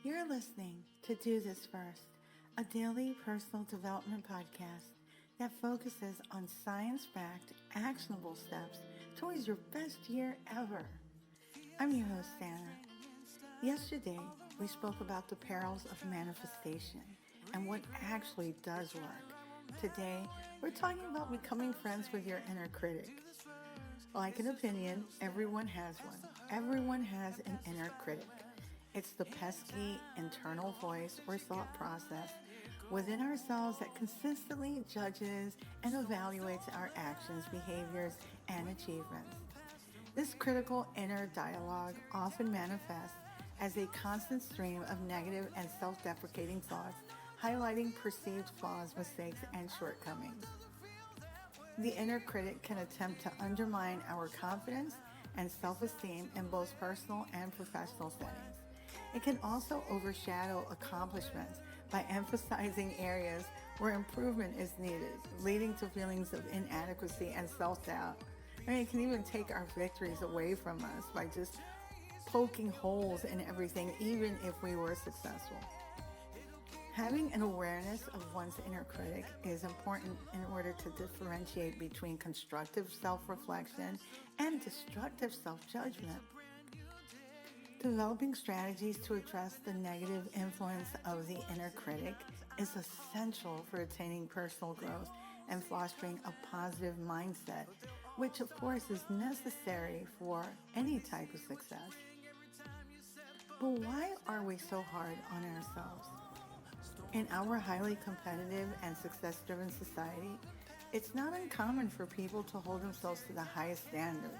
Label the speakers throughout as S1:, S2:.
S1: You're listening to Do This First, a daily personal development podcast that focuses on science-backed, actionable steps towards your best year ever. I'm your host, Anna. Yesterday, we spoke about the perils of manifestation and what actually does work. Today, we're talking about becoming friends with your inner critic. Like an opinion, everyone has one. Everyone has an inner critic. It's the pesky internal voice or thought process within ourselves that consistently judges and evaluates our actions, behaviors, and achievements. This critical inner dialogue often manifests as a constant stream of negative and self-deprecating thoughts, highlighting perceived flaws, mistakes, and shortcomings. The inner critic can attempt to undermine our confidence and self-esteem in both personal and professional settings. It can also overshadow accomplishments by emphasizing areas where improvement is needed, leading to feelings of inadequacy and self-doubt. It can even take our victories away from us by just poking holes in everything, even if we were successful. Having an awareness of one's inner critic is important in order to differentiate between constructive self-reflection and destructive self-judgment. Developing strategies to address the negative influence of the inner critic is essential for attaining personal growth and fostering a positive mindset, which of course is necessary for any type of success. But why are we so hard on ourselves? In our highly competitive and success-driven society, it's not uncommon for people to hold themselves to the highest standards,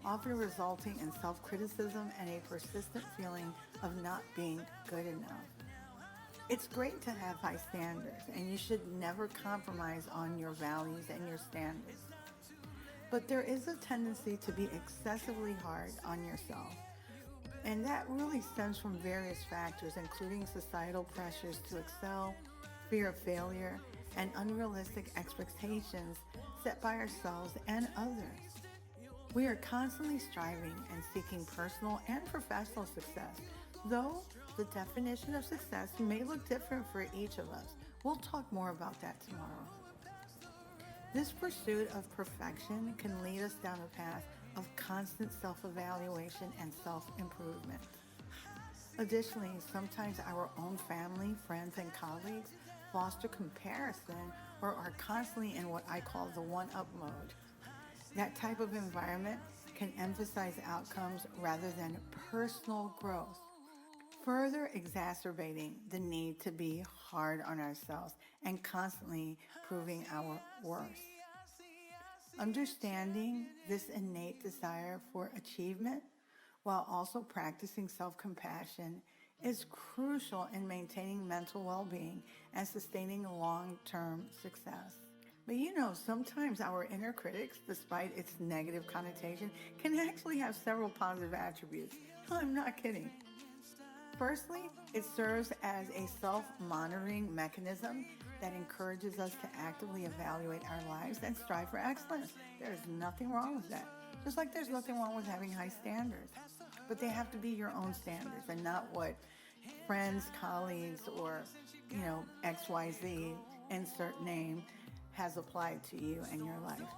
S1: often resulting in self-criticism and a persistent feeling of not being good enough. It's great to have high standards, and you should never compromise on your values and your standards. But there is a tendency to be excessively hard on yourself. And that really stems from various factors, including societal pressures to excel, fear of failure, and unrealistic expectations set by ourselves and others. We are constantly striving and seeking personal and professional success, though the definition of success may look different for each of us. We'll talk more about that tomorrow. This pursuit of perfection can lead us down a path of constant self-evaluation and self-improvement. Additionally, sometimes our own family, friends, and colleagues foster comparison or are constantly in what I call the one-up mode. That type of environment can emphasize outcomes rather than personal growth, further exacerbating the need to be hard on ourselves and constantly proving our worth. Understanding this innate desire for achievement while also practicing self-compassion is crucial in maintaining mental well-being and sustaining long-term success. But sometimes our inner critics, despite its negative connotation, can actually have several positive attributes. No, I'm not kidding. Firstly, it serves as a self-monitoring mechanism that encourages us to actively evaluate our lives and strive for excellence. There's nothing wrong with that. Just like there's nothing wrong with having high standards. But they have to be your own standards and not what friends, colleagues, or, XYZ, insert name, has applied to you and your life.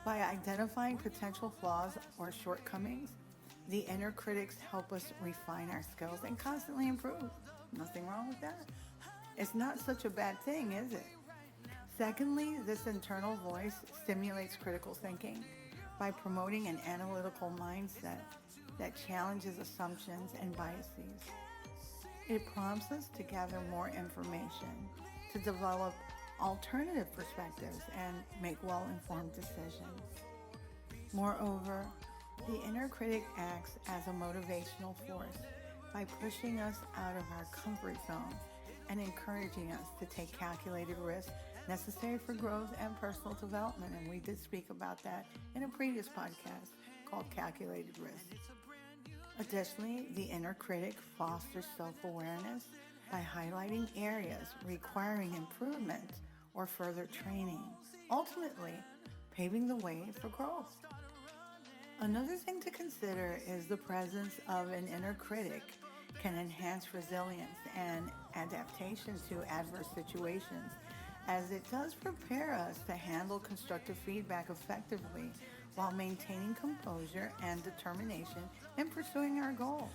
S1: By identifying potential flaws or shortcomings, the inner critics help us refine our skills and constantly improve. Nothing wrong with that. It's not such a bad thing, is it? Secondly, this internal voice stimulates critical thinking by promoting an analytical mindset that challenges assumptions and biases. It prompts us to gather more information, to develop alternative perspectives, and make well-informed decisions. Moreover, the inner critic acts as a motivational force by pushing us out of our comfort zone and encouraging us to take calculated risks necessary for growth and personal development. And we did speak about that in a previous podcast called Calculated Risk. Additionally, the inner critic fosters self-awareness by highlighting areas requiring improvement or further training, ultimately paving the way for growth. Another thing to consider is the presence of an inner critic can enhance resilience and adaptation to adverse situations, as it does prepare us to handle constructive feedback effectively while maintaining composure and determination in pursuing our goals.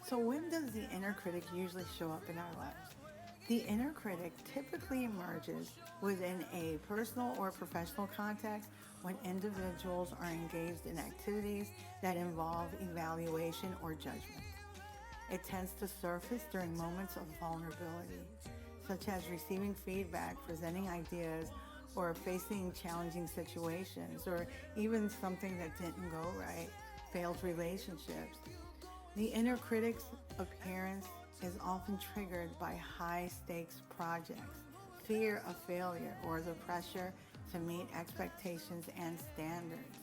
S1: So when does the inner critic usually show up in our lives? The inner critic typically emerges within a personal or professional context when individuals are engaged in activities that involve evaluation or judgment. It tends to surface during moments of vulnerability, such as receiving feedback, presenting ideas, or facing challenging situations, or even something that didn't go right, failed relationships. The inner critic's appearance is often triggered by high-stakes projects, fear of failure, or the pressure to meet expectations and standards.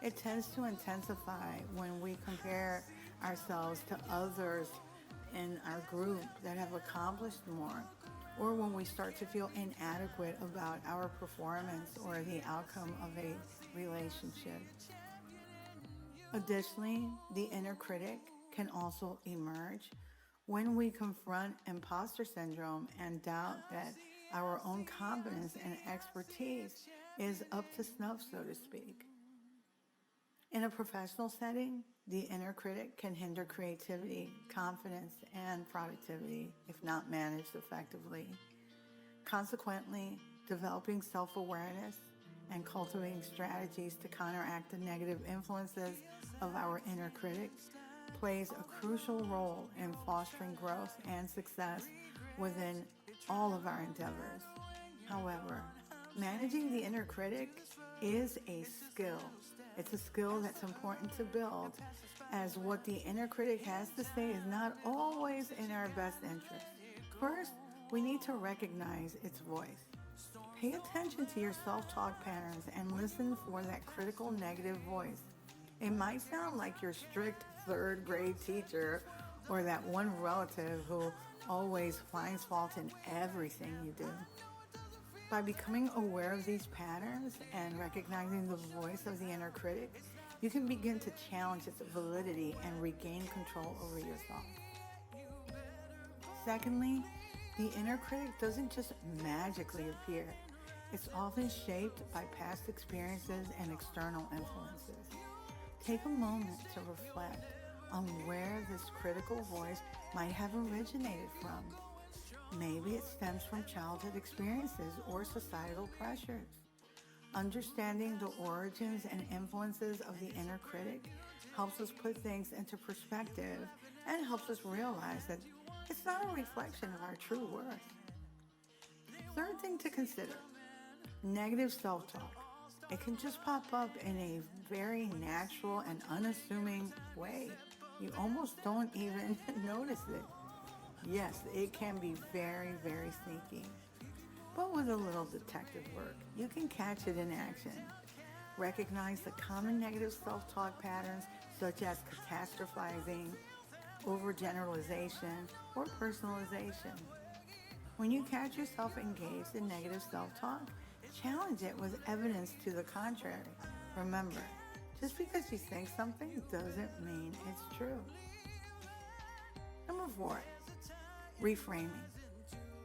S1: It tends to intensify when we compare ourselves to others in our group that have accomplished more, or when we start to feel inadequate about our performance or the outcome of a relationship. Additionally, the inner critic can also emerge when we confront imposter syndrome and doubt that our own competence and expertise is up to snuff, so to speak. In a professional setting, the inner critic can hinder creativity, confidence, and productivity if not managed effectively. Consequently, developing self-awareness and cultivating strategies to counteract the negative influences of our inner critic plays a crucial role in fostering growth and success within all of our endeavors. However, managing the inner critic is a skill. It's a skill that's important to build, as what the inner critic has to say is not always in our best interest. First, we need to recognize its voice. Pay attention to your self-talk patterns and listen for that critical negative voice. It might sound like your strict third grade teacher or that one relative who always finds fault in everything you do. By becoming aware of these patterns and recognizing the voice of the inner critic, you can begin to challenge its validity and regain control over your thoughts. Secondly, the inner critic doesn't just magically appear. It's often shaped by past experiences and external influences. Take a moment to reflect on where this critical voice might have originated from. Maybe it stems from childhood experiences or societal pressures. Understanding the origins and influences of the inner critic helps us put things into perspective and helps us realize that it's not a reflection of our true worth. Third thing to consider, negative self-talk. It can just pop up in a very natural and unassuming way. You almost don't even notice it. Yes, it can be very, very sneaky. But with a little detective work, you can catch it in action. Recognize the common negative self-talk patterns such as catastrophizing, overgeneralization, or personalization. When you catch yourself engaged in negative self-talk, challenge it with evidence to the contrary. Remember, just because you think something doesn't mean it's true. Number 4, reframing.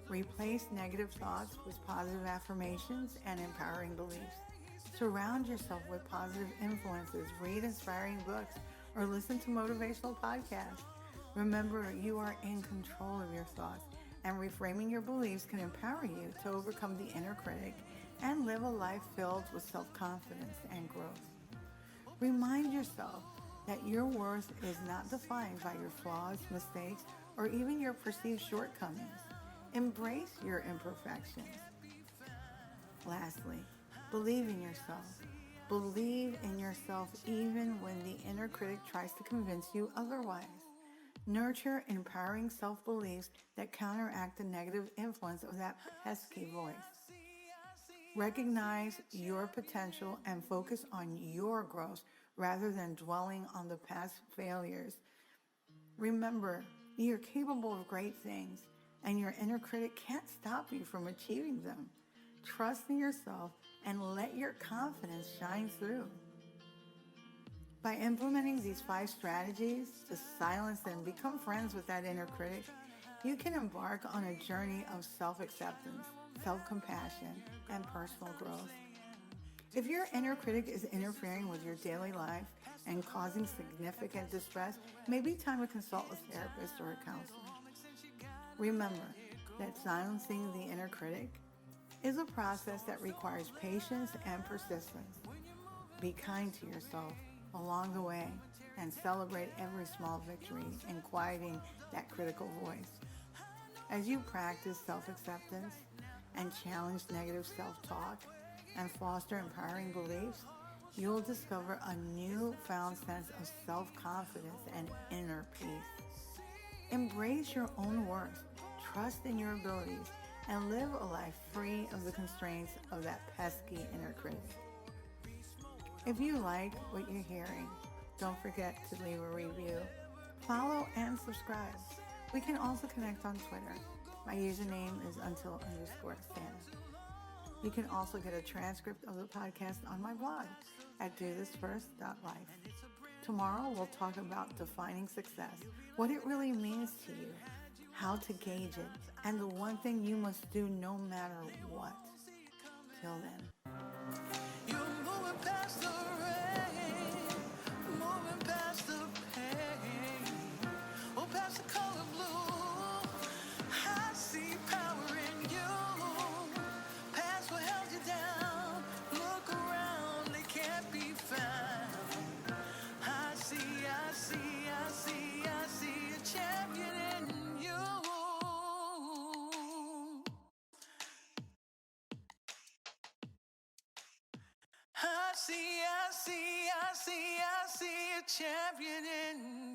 S1: Replace negative thoughts with positive affirmations and empowering beliefs. Surround yourself with positive influences, read inspiring books, or listen to motivational podcasts. Remember, you are in control of your thoughts, and reframing your beliefs can empower you to overcome the inner critic and live a life filled with self-confidence and growth. Remind yourself that your worth is not defined by your flaws, mistakes, or even your perceived shortcomings. Embrace your imperfections. Lastly, believe in yourself. Believe in yourself even when the inner critic tries to convince you otherwise. Nurture empowering self-beliefs that counteract the negative influence of that pesky voice. Recognize your potential and focus on your growth rather than dwelling on the past failures. Remember, you're capable of great things, and your inner critic can't stop you from achieving them. Trust in yourself and let your confidence shine through. By implementing these 5 strategies to silence and become friends with that inner critic, you can embark on a journey of self-acceptance, self-compassion, and personal growth. If your inner critic is interfering with your daily life and causing significant distress, it may be time to consult a therapist or a counselor. Remember that silencing the inner critic is a process that requires patience and persistence. Be kind to yourself along the way and celebrate every small victory in quieting that critical voice. As you practice self-acceptance and challenge negative self-talk and foster empowering beliefs, you'll discover a newfound sense of self-confidence and inner peace. Embrace your own worth, trust in your abilities, and live a life free of the constraints of that pesky inner critic. If you like what you're hearing, don't forget to leave a review, follow, and subscribe. We can also connect on Twitter. My username is until_Santa. You can also get a transcript of the podcast on my blog at dothisfirst.life. Tomorrow we'll talk about defining success, what it really means to you, how to gauge it, and the one thing you must do no matter what. Till then. You're moving past the rain, moving past the pain, oh, past the color blue. I see power in you, past what held you down. Look around, they can't be found. I see a champion in you. I see a champion in